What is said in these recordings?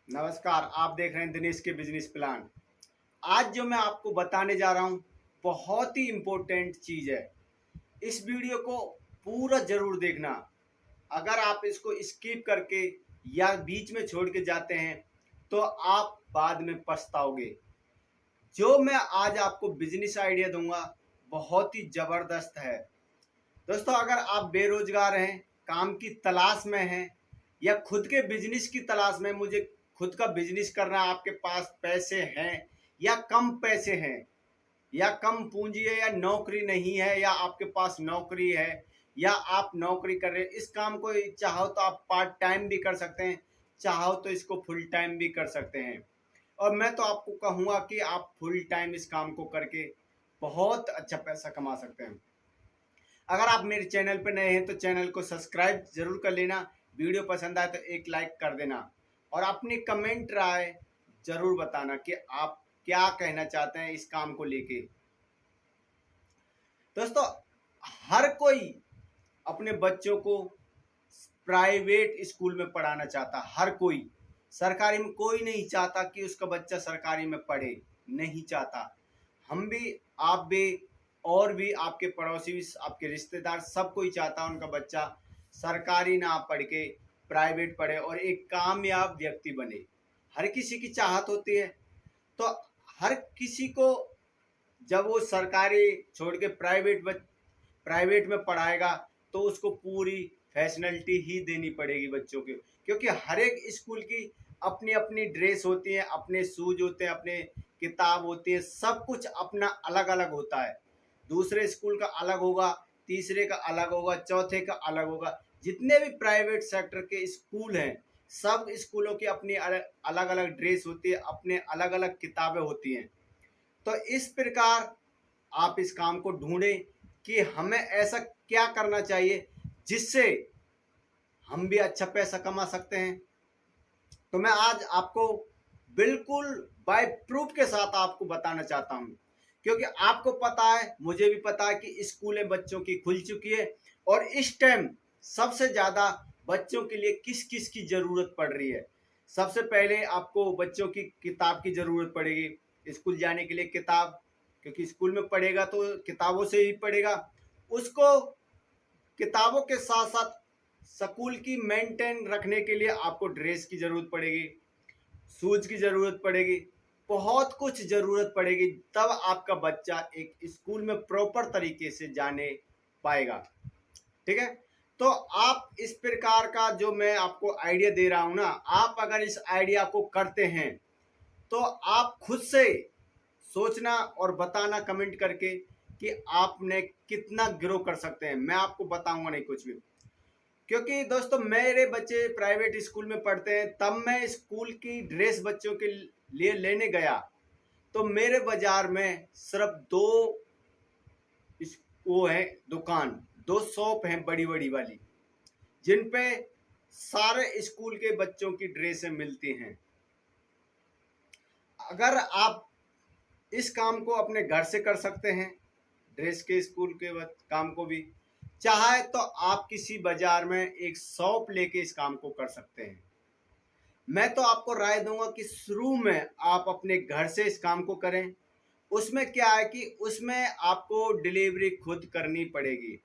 नमस्कार। आप देख रहे हैं दिनेश के बिजनेस प्लान। आज जो मैं आपको बताने जा रहा हूँ बहुत ही इम्पोर्टेंट चीज़ है। इस वीडियो को पूरा जरूर देखना। अगर आप इसको स्किप करके या बीच में छोड़ के जाते हैं तो आप बाद में पछताओगे। जो मैं आज आपको बिजनेस आइडिया दूंगा बहुत ही ज़बरदस्त है। दोस्तों, अगर आप बेरोजगार हैं, काम की तलाश में हैं या खुद के बिजनेस की तलाश में, मुझे खुद का बिजनेस करना है, आपके पास पैसे हैं या कम पैसे हैं या कम पूंजी है या नौकरी नहीं है या आपके पास नौकरी है या आप नौकरी कर रहे हैं, इस काम को चाहो तो आप पार्ट टाइम भी कर सकते हैं, चाहो तो इसको फुल टाइम भी कर सकते हैं। और मैं तो आपको कहूँगा कि आप फुल टाइम इस काम को करके बहुत अच्छा पैसा कमा सकते हैं। अगर आप मेरे चैनल पर नए हैं तो चैनल को सब्सक्राइब जरूर कर लेना। वीडियो पसंद आए तो एक लाइक कर देना और अपनी कमेंट राय जरूर बताना कि आप क्या कहना चाहते हैं इस काम को लेके। दोस्तों, हर कोई अपने बच्चों को प्राइवेट स्कूल में पढ़ाना चाहता, हर कोई। सरकारी में कोई नहीं चाहता कि उसका बच्चा सरकारी में पढ़े, नहीं चाहता। हम भी, आप भी, और भी आपके पड़ोसी भी, आपके रिश्तेदार, सब कोई चाहता उनका बच्चा सरकारी ना पढ़ के प्राइवेट पढ़े और एक कामयाब व्यक्ति बने। हर किसी की चाहत होती है। तो हर किसी को जब वो सरकारी छोड़ के प्राइवेट में पढ़ाएगा तो उसको पूरी फैसिलिटी ही देनी पड़ेगी बच्चों की, क्योंकि हर एक स्कूल की अपनी अपनी ड्रेस होती है, अपने शूज होते हैं, अपने किताब होती है, सब कुछ अपना अलग अलग होता है। दूसरे स्कूल का अलग होगा, तीसरे का अलग होगा, चौथे का अलग होगा। जितने भी प्राइवेट सेक्टर के स्कूल हैं, सब स्कूलों की अपनी अलग अलग ड्रेस होती है, अपने अलग अलग किताबें होती हैं। तो इस प्रकार आप इस काम को ढूंढें कि हमें ऐसा क्या करना चाहिए जिससे हम भी अच्छा पैसा कमा सकते हैं। तो मैं आज आपको बिल्कुल बाय प्रूफ के साथ आपको बताना चाहता हूं, क्योंकि आपको पता है, मुझे भी पता है कि स्कूलें बच्चों की खुल चुकी है और इस टाइम सबसे ज़्यादा बच्चों के लिए किस किस की ज़रूरत पड़ रही है। सबसे पहले आपको बच्चों की किताब की ज़रूरत पड़ेगी। स्कूल जाने के लिए किताब, क्योंकि स्कूल में पढ़ेगा तो किताबों से ही पढ़ेगा। उसको किताबों के साथ साथ स्कूल की मेंटेन रखने के लिए आपको ड्रेस की ज़रूरत पड़ेगी, शूज की ज़रूरत पड़ेगी, बहुत कुछ ज़रूरत पड़ेगी। तब आपका बच्चा एक स्कूल में प्रॉपर तरीके से जाने पाएगा। ठीक है। तो आप इस प्रकार का जो मैं आपको आइडिया दे रहा हूं ना, आप अगर इस आइडिया को करते हैं तो आप खुद से सोचना और बताना कमेंट करके कि आपने कितना ग्रो कर सकते हैं। मैं आपको बताऊंगा नहीं कुछ भी, क्योंकि दोस्तों मेरे बच्चे प्राइवेट स्कूल में पढ़ते हैं। तब मैं स्कूल की ड्रेस बच्चों के लिए लेने गया तो मेरे बाजार में सिर्फ दो वो है दुकान, दो शॉप हैं बड़ी बड़ी वाली, जिन पे सारे स्कूल के बच्चों की ड्रेसें मिलती हैं। अगर आप इस काम को अपने घर से कर सकते हैं, ड्रेस के स्कूल के काम को भी, चाहे तो आप किसी बाजार में एक शॉप लेके इस काम को कर सकते हैं। मैं तो आपको राय दूंगा कि शुरू में आप अपने घर से इस काम को करें। उसमें क्या है कि उसमें आपको डिलीवरी खुद करनी पड़ेगी।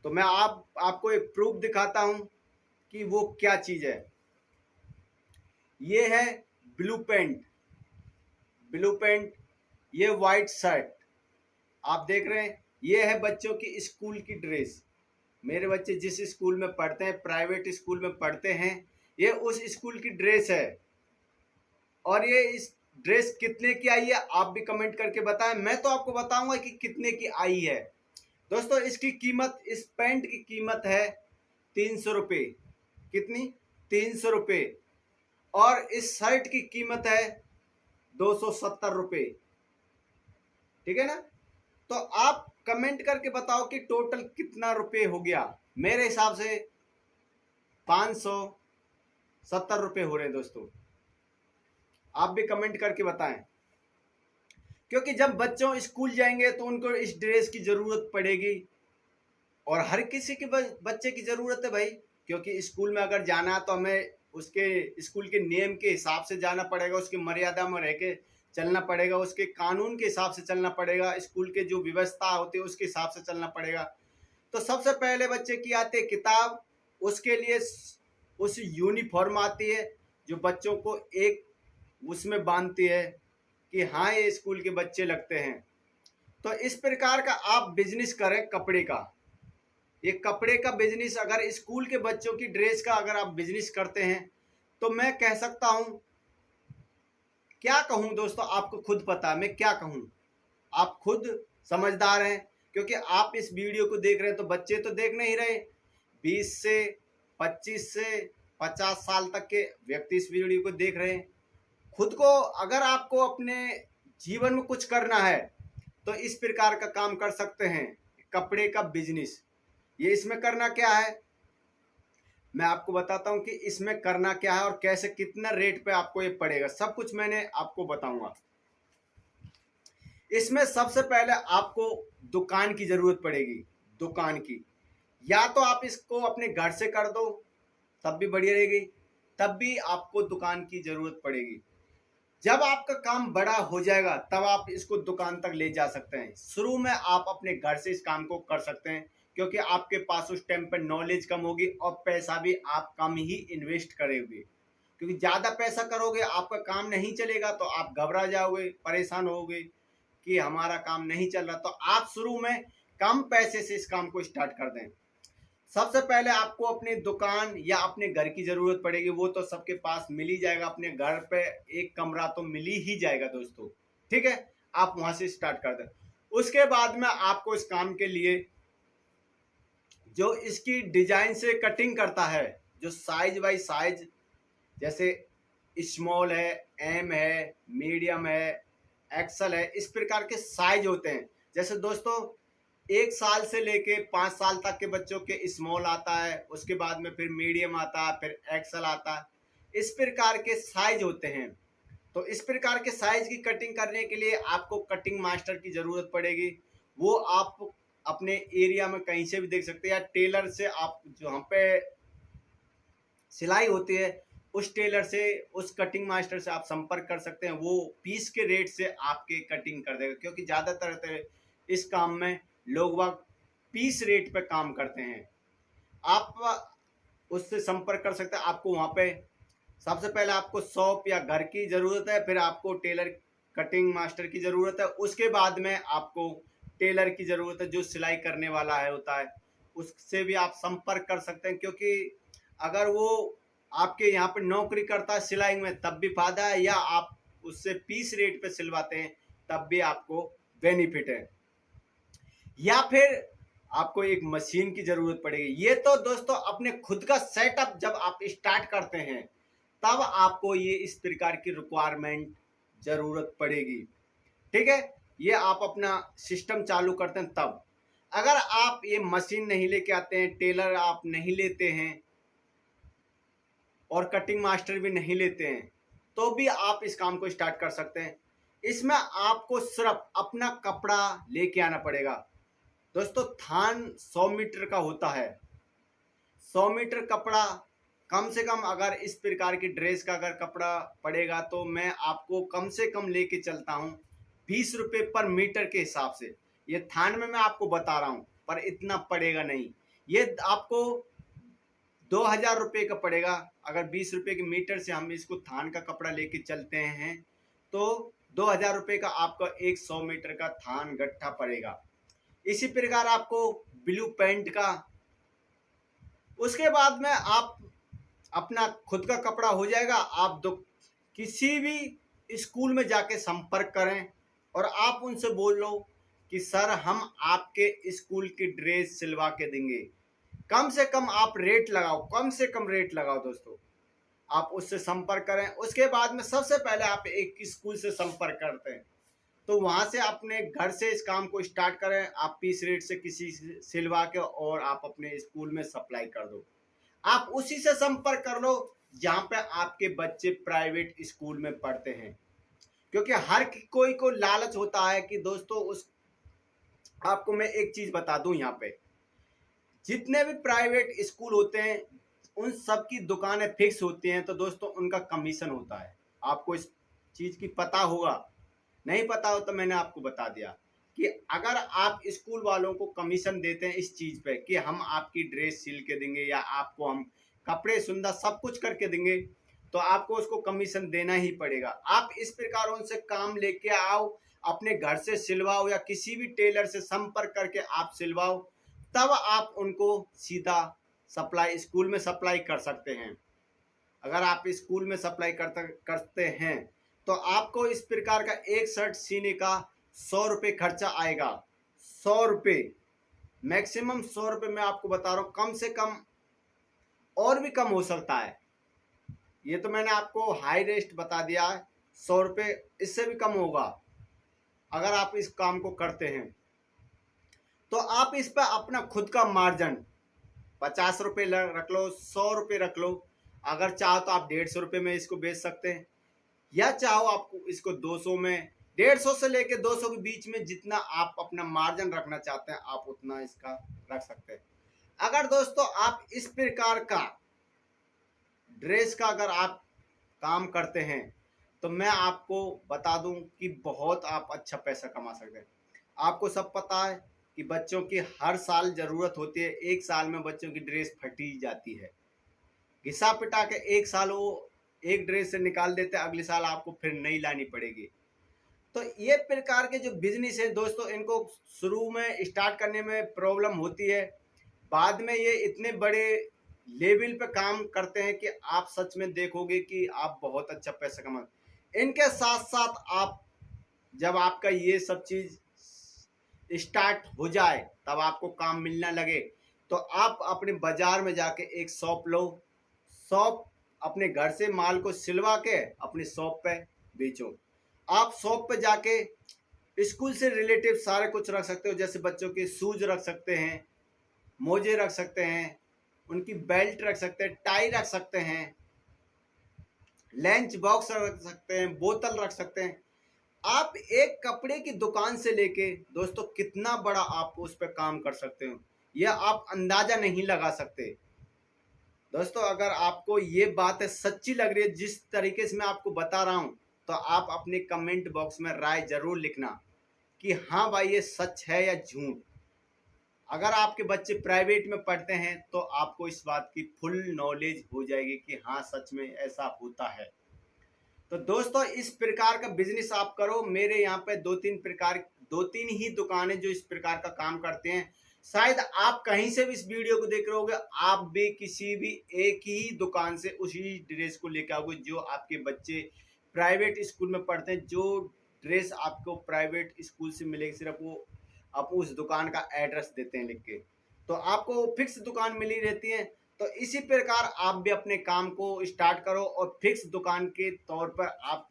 तो मैं आपको एक प्रूफ दिखाता हूं कि वो क्या चीज़ है। ये है ब्लू पेंट, ब्लू पेंट, ये वाइट शर्ट आप देख रहे हैं। ये है बच्चों की स्कूल की ड्रेस। मेरे बच्चे जिस स्कूल में पढ़ते हैं, प्राइवेट स्कूल में पढ़ते हैं, ये उस स्कूल की ड्रेस है। और ये इस ड्रेस कितने की आई है आप भी कमेंट करके बताएं। मैं तो आपको बताऊंगा कि कितने की आई है। दोस्तों, इसकी कीमत, इस पैंट की कीमत है 300 रुपये। कितनी? 300 रुपये। और इस शर्ट की कीमत है 270 रुपये। ठीक है ना? तो आप कमेंट करके बताओ कि टोटल कितना रुपये हो गया। मेरे हिसाब से 570 रुपये हो रहे हैं दोस्तों। आप भी कमेंट करके बताएं, क्योंकि जब बच्चों स्कूल जाएंगे तो उनको इस ड्रेस की ज़रूरत पड़ेगी और हर किसी के बच्चे की ज़रूरत है भाई, क्योंकि स्कूल में अगर जाना है तो हमें उसके स्कूल के नियम के हिसाब से जाना पड़ेगा, उसकी मर्यादा में रह के चलना पड़ेगा, उसके कानून के हिसाब से चलना पड़ेगा, स्कूल के जो व्यवस्था होती है उसके हिसाब से चलना पड़ेगा। तो सबसे पहले बच्चे की आती है किताब, उसके लिए उस यूनिफॉर्म आती है जो बच्चों को एक उसमें बांधती है कि हाँ ये स्कूल के बच्चे लगते हैं। तो इस प्रकार का आप बिजनेस करें कपड़े का। ये कपड़े का बिजनेस अगर स्कूल के बच्चों की ड्रेस का अगर आप बिजनेस करते हैं तो मैं कह सकता हूं, क्या कहूं दोस्तों, आपको खुद पता है मैं क्या कहूं, आप खुद समझदार हैं, क्योंकि आप इस वीडियो को देख रहे हैं तो बच्चे तो देख नहीं रहे, 20 से 25 से 50 साल तक के व्यक्ति इस वीडियो को देख रहे हैं। खुद को अगर आपको अपने जीवन में कुछ करना है तो इस प्रकार का काम कर सकते हैं, कपड़े का बिजनेस। ये इसमें करना क्या है मैं आपको बताता हूं कि इसमें करना क्या है और कैसे कितना रेट पे आपको ये पड़ेगा, सब कुछ मैंने आपको बताऊंगा। इसमें सबसे पहले आपको दुकान की जरूरत पड़ेगी, दुकान की। या तो आप इसको अपने घर से कर दो तब भी बढ़िया रहेगी, तब भी आपको दुकान की जरूरत पड़ेगी। जब आपका काम बड़ा हो जाएगा तब आप इसको दुकान तक ले जा सकते हैं। शुरू में आप अपने घर से इस काम को कर सकते हैं, क्योंकि आपके पास उस टाइम पर नॉलेज कम होगी और पैसा भी आप कम ही इन्वेस्ट करोगे, क्योंकि ज़्यादा पैसा करोगे आपका काम नहीं चलेगा तो आप घबरा जाओगे, परेशान होगे कि हमारा काम नहीं चल रहा। तो आप शुरू में कम पैसे से इस काम को स्टार्ट कर दें। सबसे पहले आपको अपनी दुकान या अपने घर की जरूरत पड़ेगी, वो तो सबके पास मिल ही जाएगा, अपने घर पे एक कमरा तो मिल ही जाएगा दोस्तों, ठीक है। आप वहां से स्टार्ट कर दें। उसके बाद में आपको इस काम के लिए जो इसकी डिजाइन से कटिंग करता है, जो साइज बाई साइज, जैसे स्मॉल है, एम है, मीडियम है, एक्सल है, इस प्रकार के साइज होते हैं। जैसे दोस्तों 1 साल से लेके 5 साल तक के बच्चों के स्मॉल आता है, उसके बाद में फिर मीडियम आता है, फिर एक्सल आता है, इस प्रकार के साइज होते हैं। तो इस प्रकार के साइज की कटिंग करने के लिए आपको कटिंग मास्टर की ज़रूरत पड़ेगी। वो आप अपने एरिया में कहीं से भी देख सकते हैं, या टेलर से आप जो यहाँ पे सिलाई होती है उस टेलर से, उस कटिंग मास्टर से आप संपर्क कर सकते हैं। वो पीस के रेट से आपके कटिंग कर देगा, क्योंकि ज़्यादातर इस काम में लोग वह पीस रेट पे काम करते हैं। आप उससे संपर्क कर सकते हैं। आपको वहाँ पे सबसे पहले आपको शॉप या घर की ज़रूरत है, फिर आपको टेलर कटिंग मास्टर की ज़रूरत है, उसके बाद में आपको टेलर की ज़रूरत है जो सिलाई करने वाला है होता है, उससे भी आप संपर्क कर सकते हैं। क्योंकि अगर वो आपके यहाँ पे नौकरी करता है सिलाई में तब भी फायदा है, या आप उससे पीस रेट पे सिलवाते हैं तब भी आपको बेनिफिट है। या फिर आपको एक मशीन की जरूरत पड़ेगी। ये तो दोस्तों अपने खुद का सेटअप जब आप स्टार्ट करते हैं तब आपको ये इस प्रकार की रिक्वायरमेंट जरूरत पड़ेगी, ठीक है। ये आप अपना सिस्टम चालू करते हैं तब। अगर आप ये मशीन नहीं लेके आते हैं, टेलर आप नहीं लेते हैं और कटिंग मास्टर भी नहीं लेते हैं, तो भी आप इस काम को स्टार्ट कर सकते हैं। इसमें आपको सिर्फ अपना कपड़ा लेके आना पड़ेगा दोस्तों। थान 100 मीटर का होता है, 100 मीटर कपड़ा कम से कम अगर इस प्रकार की ड्रेस का अगर कपड़ा पड़ेगा तो मैं आपको कम से कम लेके चलता हूँ 20 रुपये पर मीटर के हिसाब से। ये थान में मैं आपको बता रहा हूँ, पर इतना पड़ेगा नहीं, ये आपको 2000 रुपये का पड़ेगा। अगर 20 रुपये के मीटर से हम इसको थान का कपड़ा लेके चलते हैं तो 2000 रुपये का आपका 100 मीटर का थान गट्ठा पड़ेगा। इसी प्रकार आपको ब्लू पेंट का, उसके बाद में आप अपना खुद का कपड़ा हो जाएगा। आप किसी भी स्कूल में जाके संपर्क करें और आप उनसे बोल लो कि सर हम आपके स्कूल की ड्रेस सिलवा के देंगे। कम से कम आप रेट लगाओ, कम से कम रेट लगाओ दोस्तों। आप उससे संपर्क करें। उसके बाद में सबसे पहले आप एक स्कूल से संपर्क करते हैं तो वहां से अपने घर से इस काम को स्टार्ट करें। आप पीस रेट से किसी से सिलवा के और आप अपने स्कूल में सप्लाई कर दो। आप उसी से संपर्क कर लो जहाँ पे आपके बच्चे प्राइवेट स्कूल में पढ़ते हैं, क्योंकि हर कोई को लालच होता है कि दोस्तों उस, आपको मैं एक चीज बता दूं, यहाँ पे जितने भी प्राइवेट स्कूल होते हैं उन सब की दुकानें फिक्स होती हैं, तो दोस्तों उनका कमीशन होता है। आपको इस चीज़ की पता होगा, नहीं पता हो तो मैंने आपको बता दिया कि अगर आप स्कूल वालों को कमीशन देते हैं इस चीज़ पे कि हम आपकी ड्रेस सिल के देंगे या आपको हम कपड़े सुंदर सब कुछ करके देंगे, तो आपको उसको कमीशन देना ही पड़ेगा। आप इस प्रकार उनसे काम लेके आओ, अपने घर से सिलवाओ या किसी भी टेलर से संपर्क करके आप सिलवाओ, तब आप उनको सीधा सप्लाई स्कूल में सप्लाई कर सकते हैं। अगर आप स्कूल में सप्लाई करते हैं तो आपको इस प्रकार का एक शर्ट सीने का 100 रुपये खर्चा आएगा। 100 रुपये, मैक्सिमम 100 रुपये मैं आपको बता रहा हूँ, कम से कम और भी कम हो सकता है। ये तो मैंने आपको हाई रेस्ट बता दिया है, 100 रुपये, इससे भी कम होगा अगर आप इस काम को करते हैं। तो आप इस पर अपना खुद का मार्जिन 50 रुपये रख लो, 100 रुपये रख लो। अगर चाहो तो आप 150 रुपये में इसको बेच सकते हैं, या चाहो आपको इसको 200 में, 150 से लेके 200 के बीच में जितना आप अपना मार्जिन रखना चाहते हैं आप उतना इसका रख सकते हैं। अगर दोस्तों आप इस प्रकार का ड्रेस का अगर आप काम करते हैं तो मैं आपको बता दूं कि बहुत आप अच्छा पैसा कमा सकते हैं। आपको सब पता है कि बच्चों की हर साल ज़रूरत होती है, एक साल में बच्चों की ड्रेस फटी जाती है, घिसा पिटा के एक साल वो एक ड्रेस से निकाल देते हैं, अगले साल आपको फिर नई लानी पड़ेगी। तो ये प्रकार के जो बिजनेस है दोस्तों, इनको शुरू में स्टार्ट करने में प्रॉब्लम होती है, बाद में ये इतने बड़े लेवल पे काम करते हैं कि आप सच में देखोगे कि आप बहुत अच्छा पैसा कमा। इनके साथ साथ आप जब आपका ये सब चीज़ स्टार्ट हो जाए, तब आपको काम मिलना लगे, तो आप अपने बाजार में जाके एक शॉप लो, शॉप अपने घर से माल को सिलवा के अपनी शॉप पे बेचो। आप शॉप पे जाके स्कूल से रिलेटिव सारे कुछ रख सकते हो, जैसे बच्चों के शूज रख सकते हैं, मोजे रख सकते हैं, उनकी बेल्ट रख सकते हैं, टाई रख सकते हैं, लंच बॉक्स रख सकते हैं, बोतल रख सकते हैं। आप एक कपड़े की दुकान से लेके दोस्तों कितना बड़ा आप उस पर काम कर सकते हो, यह आप अंदाजा नहीं लगा सकते। दोस्तों अगर आपको ये बात सच्ची लग रही है जिस तरीके से मैं आपको बता रहा हूँ, तो आप अपने कमेंट बॉक्स में राय जरूर लिखना कि हाँ भाई ये सच है या झूठ। अगर आपके बच्चे प्राइवेट में पढ़ते हैं तो आपको इस बात की फुल नॉलेज हो जाएगी कि हाँ सच में ऐसा होता है। तो दोस्तों इस प्रकार का बिजनेस आप करो। मेरे यहाँ पे दो तीन ही दुकानें जो इस प्रकार का काम करते हैं। शायद आप कहीं से भी इस वीडियो को देख रहे होगे, आप भी किसी भी एक ही दुकान से उसी ड्रेस को लेकर आओगे जो आपके बच्चे प्राइवेट स्कूल में पढ़ते हैं। जो ड्रेस आपको प्राइवेट स्कूल से मिलेगी सिर्फ वो आप उस दुकान का एड्रेस देते हैं लिख के, तो आपको फिक्स दुकान मिली रहती है। तो इसी प्रकार आप भी अपने काम को स्टार्ट करो और फिक्स दुकान के तौर पर आप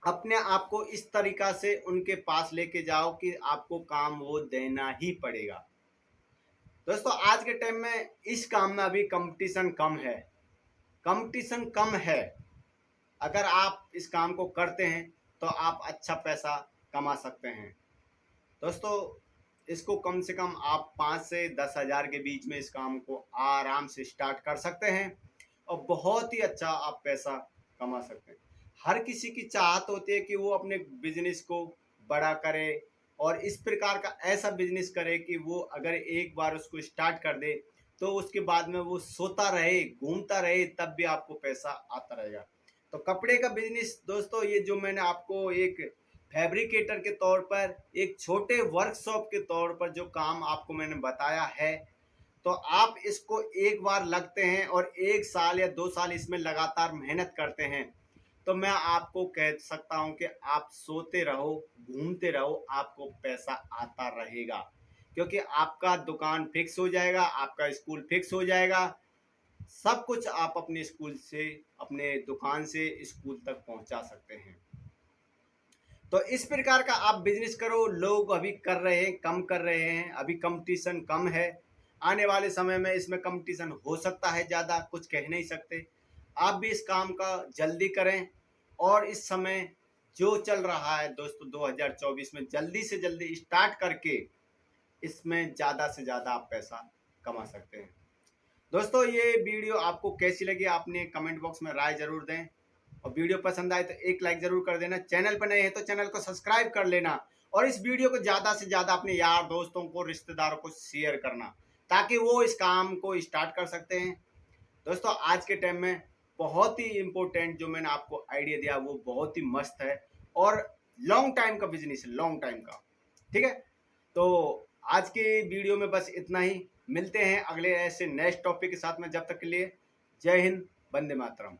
अपने आप को इस तरीका से उनके पास लेके जाओ कि आपको काम वो देना ही पड़ेगा। दोस्तों आज के टाइम में इस काम में अभी कंपटीशन कम है, कंपटीशन कम है। अगर आप इस काम को करते हैं तो आप अच्छा पैसा कमा सकते हैं। दोस्तों इसको कम से कम आप 5 से 10 हज़ार के बीच में इस काम को आराम से स्टार्ट कर सकते हैं और बहुत ही अच्छा आप पैसा कमा सकते हैं। हर किसी की चाहत होती है कि वो अपने बिजनेस को बड़ा करे और इस प्रकार का ऐसा बिजनेस करे कि वो अगर एक बार उसको स्टार्ट कर दे तो उसके बाद में वो सोता रहे, घूमता रहे, तब भी आपको पैसा आता रहेगा। तो कपड़े का बिजनेस दोस्तों, ये जो मैंने आपको एक फैब्रिकेटर के तौर पर, एक छोटे वर्कशॉप के तौर पर जो काम आपको मैंने बताया है, तो आप इसको एक बार लगते हैं और 1 साल या 2 साल इसमें लगातार मेहनत करते हैं, तो मैं आपको कह सकता हूं कि आप सोते रहो, घूमते रहो, आपको पैसा आता रहेगा। क्योंकि आपका दुकान फिक्स हो जाएगा, आपका स्कूल फिक्स हो जाएगा, सब कुछ आप अपने स्कूल से, अपने दुकान से स्कूल तक पहुंचा सकते हैं। तो इस प्रकार का आप बिजनेस करो। लोग अभी कर रहे हैं, कम कर रहे हैं, अभी कंपटीशन कम है। आने वाले समय में इसमें कंपटीशन हो सकता है ज़्यादा, कुछ कह नहीं सकते। आप भी इस काम का जल्दी करें और इस समय जो चल रहा है दोस्तों 2024 में जल्दी से जल्दी स्टार्ट करके इसमें ज़्यादा से ज़्यादा आप पैसा कमा सकते हैं। दोस्तों ये वीडियो आपको कैसी लगी आपने कमेंट बॉक्स में राय जरूर दें, और वीडियो पसंद आए तो एक लाइक जरूर कर देना। चैनल पर नए हैं तो चैनल को सब्सक्राइब कर लेना, और इस वीडियो को ज़्यादा से ज़्यादा अपने यार दोस्तों को, रिश्तेदारों को शेयर करना, ताकि वो इस काम को स्टार्ट कर सकते हैं। दोस्तों आज के टाइम में बहुत ही इम्पोर्टेंट जो मैंने आपको आइडिया दिया वो बहुत ही मस्त है, और लॉन्ग टाइम का बिजनेस है, लॉन्ग टाइम का। ठीक है, तो आज के वीडियो में बस इतना ही। मिलते हैं अगले ऐसे नेक्स्ट टॉपिक के साथ में। जब तक के लिए जय हिंद, वंदे मातरम।